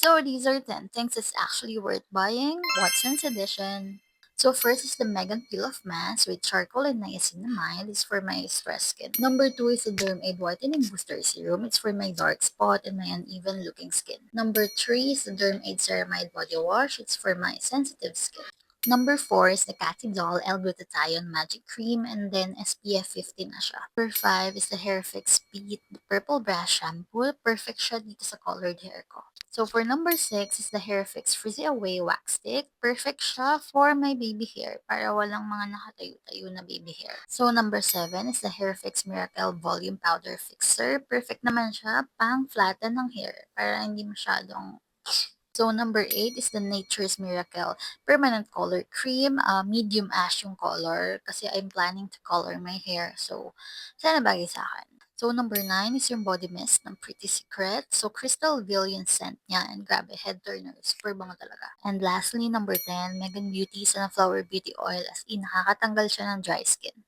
So these are 10 things that's actually worth buying. Watson's edition. So first is the Megan Peel of Mask with charcoal and niacinamide. It's for my stress skin. Number 2 is the Dermaid Whitening Booster Serum. It's for my dark spot and my uneven looking skin. Number 3 is the Dermaid Ceramide Body Wash. It's for my sensitive skin. Number 4 is the Cathy Doll L-Glutathione Magic Cream and then SPF 50 na siya. Number 5 is the Hair Fix Beat Purple Brush Shampoo. Perfect siya dito sa colored hair ko. So for number 6 is the Hair Fix Frizzy Away Wax Stick. Perfect siya for my baby hair para walang mga nakatayo-tayo na baby hair. So number 7 is the Hair Fix Miracle Volume Powder Fixer. Perfect naman siya pang flatten ng hair para hindi masyadong. So, number 8 is the Nature's Miracle Permanent Color Cream. Medium ash yung color kasi I'm planning to color my hair. So, sana bagay sa akin. So, number 9 is yung body mist ng Pretty Secret. So, Crystal Veil yung scent niya and grabe, head turner. Super bango talaga. And lastly, number 10, Megan Beauty Sunflower Beauty Oil as in nakakatanggal siya ng dry skin.